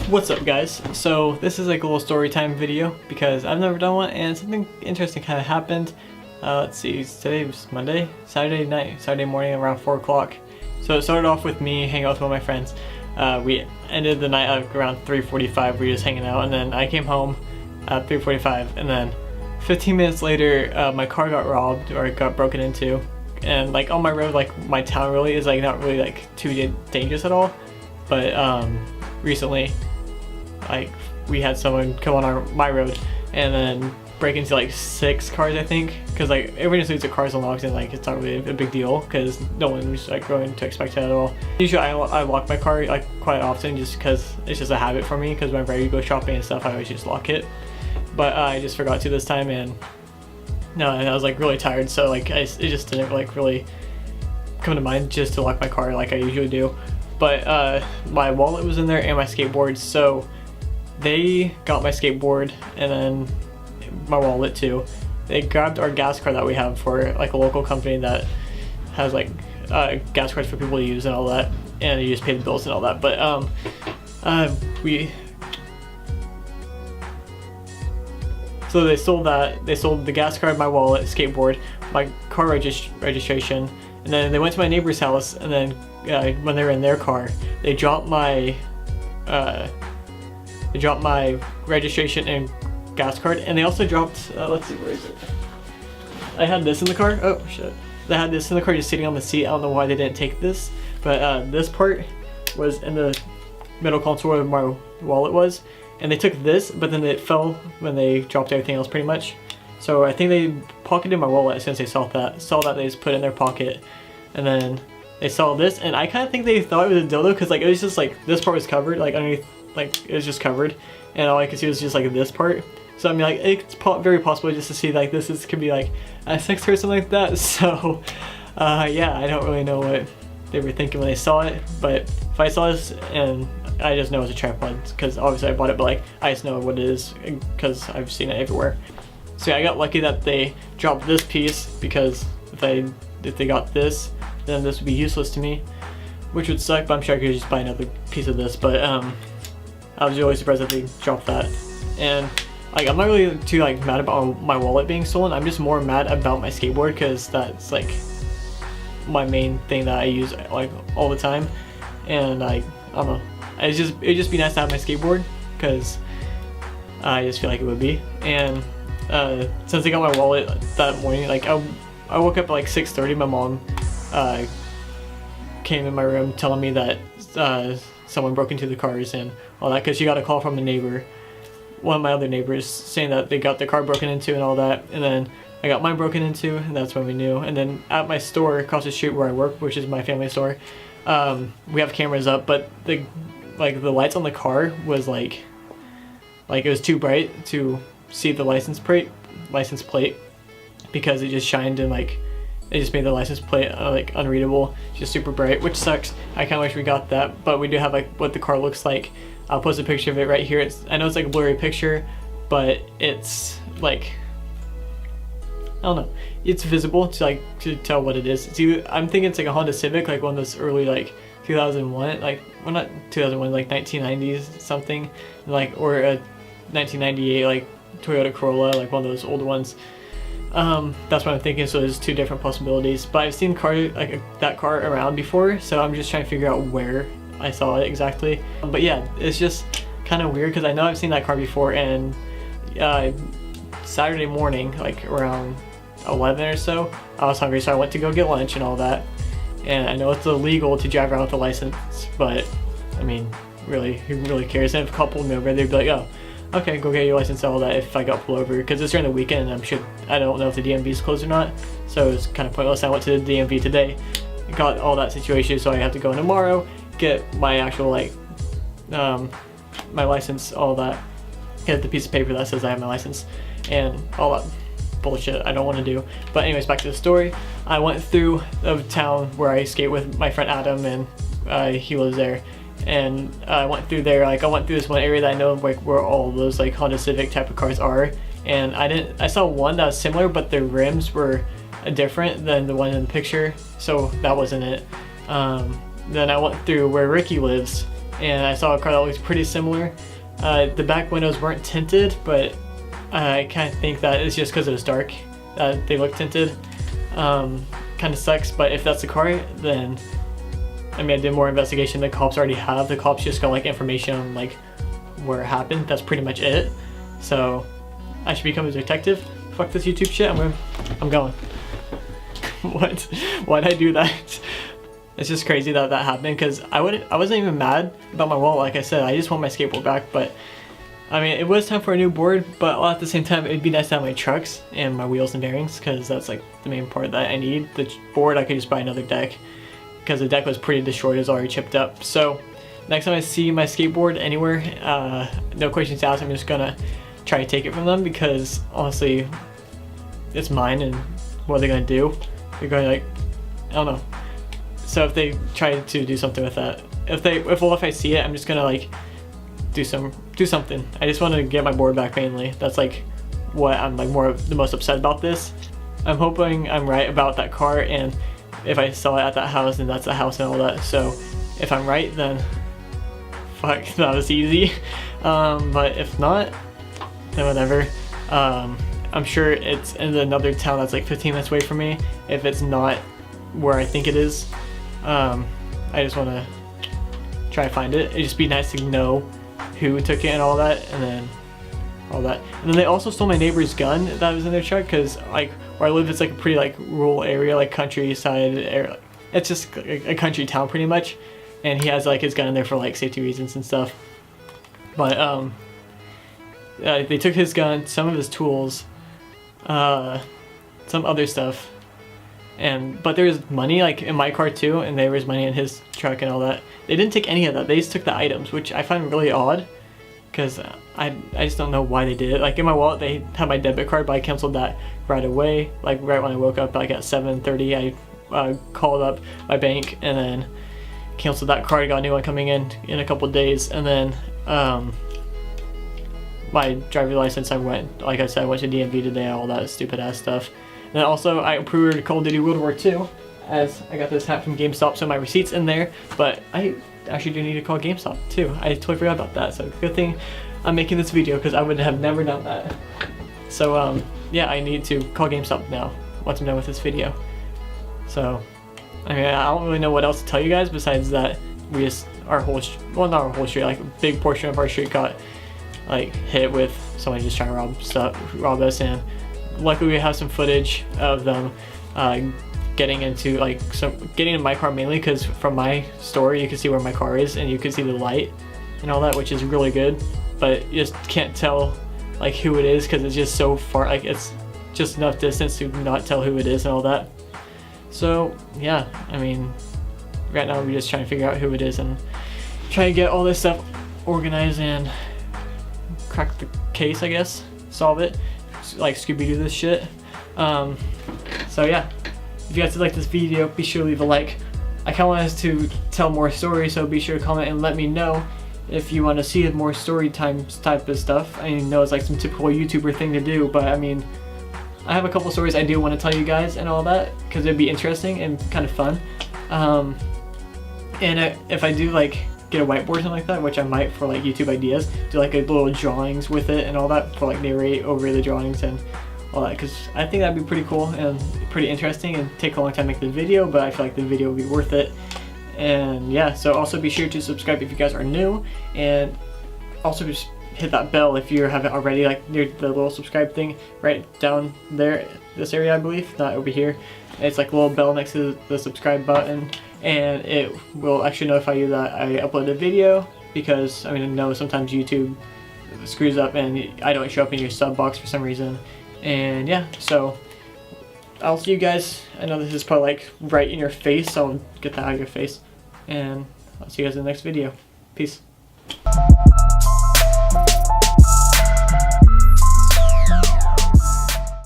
What's up guys? So this is like a little story time video because I've never done one and something interesting kind of happened. Let's see, today was Monday? Saturday morning around 4 o'clock. So it started off with me hanging out with one of my friends. We ended the night at around 3:45, we were just hanging out, and then I came home at 3:45, and then 15 minutes later my car got robbed, or it got broken into. And like on my road, like my town really is like not really like too dangerous at all, but recently like we had someone come on my road and then break into like 6 cars, I think, because like everyone assumes the cars unlocked and like it's not really a big deal because no one's like going to expect that at all. Usually I lock my car like quite often just because it's just a habit for me, because whenever I go shopping and stuff I always just lock it, but I just forgot to this time, and I was like really tired, so like it just didn't like really come to mind just to lock my car like I usually do. But my wallet was in there and my skateboard, so they got my skateboard and then my wallet too. They grabbed our gas card that we have for like a local company that has like gas cards for people to use and all that, and you just pay the bills and all that. But so they sold that. They sold the gas card, my wallet, skateboard, my car registration, and then they went to my neighbor's house, and then when they were in their car, they dropped my registration and gas card, and they also dropped let's see, where is it? I had this in the car. Oh shit. They had this in the car just sitting on the seat. I don't know why they didn't take this, but this part was in the middle console where my wallet was, and they took this, but then it fell when they dropped everything else pretty much. So I think they pocketed my wallet as soon as they saw that they just put it in their pocket, and then they saw this, and I kind of think they thought it was a dildo because like it was just like this part was covered, like underneath, like it was just covered, and all I could see was just like this part. So I mean, like it's very possible just to see like this could be like a sex or something like that. So yeah, I don't really know what they were thinking when they saw it, but if I saw this, and I just know it's a tripod because obviously I bought it, but like I just know what it is because I've seen it everywhere. So yeah, I got lucky that they dropped this piece, because if they got this, then this would be useless to me, which would suck, but I'm sure I could just buy another piece of this. But I was really surprised that they dropped that. And like I'm not really too like mad about my wallet being stolen. I'm just more mad about my skateboard, because that's like my main thing that I use like all the time, and I don't know, it'd just be nice to have my skateboard, because I just feel like it would be. And since they got my wallet that morning, like I woke up at like 6:30. My mom came in my room telling me that someone broke into the cars and all that, because she got a call from the neighbor, one of my other neighbors, saying that they got their car broken into and all that. And then I got mine broken into, and that's when we knew. And then at my store across the street where I work, which is my family store, we have cameras up, but the lights on the car was like it was too bright to see the license plate, because it just shined, and like it just made the license plate like unreadable, just super bright, which sucks. I kind of wish we got that, but we do have like what the car looks like. I'll post a picture of it right here. I know it's like a blurry picture, but it's like, I don't know, it's visible to tell what it is. See, I'm thinking it's like a Honda Civic, like one of those early like 2001, like, well, not 2001, like 1990s something, like, or a 1998 like Toyota Corolla, like one of those old ones. That's what I'm thinking. So there's 2 different possibilities, but I've seen that car around before, so I'm just trying to figure out where I saw it exactly. But yeah, it's just kind of weird because I know I've seen that car before, and Saturday morning, like around 11 or so, I was hungry, so I went to go get lunch and all that. And I know it's illegal to drive around with a license, but I mean, really, who really cares? And if a couple of me over, they'd be like, oh, okay, go get your license and all that if I got pulled over, because it's during the weekend, and I'm sure, I don't know if the DMV is closed or not, so it's kind of pointless. I went to the DMV today, got all that situation, so I have to go in tomorrow, get my actual like my license, all that, get the piece of paper that says I have my license, and all that bullshit I don't want to do. But anyways, back to the story. I went through the town where I skate with my friend Adam, and he lives there, and I went through there. Like I went through this one area that I know like where all those like Honda Civic type of cars are, and I saw one that was similar, but the rims were different than the one in the picture, so that wasn't it. Then I went through where Ricky lives, and I saw a car that looks pretty similar. The back windows weren't tinted, but I kind of think that it's just because it was dark that they look tinted. Kind of sucks, but if that's the car, then I mean, I did more investigation the cops already have. The cops just got like information on like where it happened. That's pretty much it. So I should become a detective. Fuck this YouTube shit. I'm going. What? Why'd I do that? It's just crazy that that happened, because I wasn't even mad about my wallet. Like I said, I just want my skateboard back. But I mean, it was time for a new board, but at the same time, it'd be nice to have my trucks and my wheels and bearings, because that's like the main part that I need. The board, I could just buy another deck, because the deck was pretty destroyed. It was already chipped up. So next time I see my skateboard anywhere, no questions asked, I'm just gonna try to take it from them, because honestly, it's mine, and what are they gonna do? They're going like, I don't know. So if they try to do something with that, if I see it, I'm just gonna like do something. I just want to get my board back mainly. That's like what I'm like the most upset about this. I'm hoping I'm right about that car, and if I sell it at that house, then that's the house and all that. So if I'm right, then fuck, that was easy. But if not, then whatever. I'm sure it's in another town that's like 15 minutes away from me. If it's not where I think it is, I just want to try to find it. It'd just be nice to know who took it and all that, and then all that. And then they also stole my neighbor's gun that was in their truck, because like where I live, it's like a pretty like rural area, like countryside area. It's just a country town pretty much, and he has like his gun in there for like safety reasons and stuff. But they took his gun, some of his tools, some other stuff, but there was money like in my car too, and there was money in his truck and all that. They didn't take any of that. They just took the items, which I find really odd, because I just don't know why they did it. Like in my wallet, they had my debit card, but I canceled that right away. Like right when I woke up, like at 7:30, I called up my bank and then canceled that card. Got a new one coming in a couple days, and then my driver's license, like I said, I went to DMV today, all that stupid ass stuff. And then also I pre-ordered Call of Duty World War II, as I got this hat from GameStop, so my receipt's in there. But I actually do need to call GameStop too. I totally forgot about that, so good thing I'm making this video, because I would have never done that. So yeah, I need to call GameStop now once I'm done with this video. So I mean, I don't really know what else to tell you guys besides that we just, our whole, well not our whole street, like a big portion of our street got like hit with someone just trying to rob us, and luckily we have some footage of them getting into my car mainly, because from my story you can see where my car is, and you can see the light and all that, which is really good. But you just can't tell like who it is, because it's just so far, like it's just enough distance to not tell who it is and all that. So yeah, I mean, right now we're just trying to figure out who it is and try to get all this stuff organized and crack the case, I guess, solve it, like Scooby-Doo this shit. So yeah, if you guys did like this video, be sure to leave a like. I kind of want us to tell more stories, so be sure to comment and let me know if you want to see more story time type of stuff. I know it's like some typical YouTuber thing to do, but I mean, I have a couple stories I do want to tell you guys and all that, because it'd be interesting and kind of fun. And if I do like get a whiteboard or something like that, which I might for like YouTube ideas, do like a little drawings with it and all that, for like narrate over the drawings and all that, because I think that'd be pretty cool and pretty interesting, and take a long time to make the video, but I feel like the video would be worth it. And yeah, so also be sure to subscribe if you guys are new, and also just hit that bell if you haven't already, like near the little subscribe thing right down there, this area I believe, not over here. It's like a little bell next to the subscribe button, and it will actually notify you that I upload a video, because I mean, I know sometimes YouTube screws up and I don't show up in your sub box for some reason. And yeah, so I'll see you guys. I know this is probably like right in your face, so I'll get that out of your face, and I'll see you guys in the next video. Peace.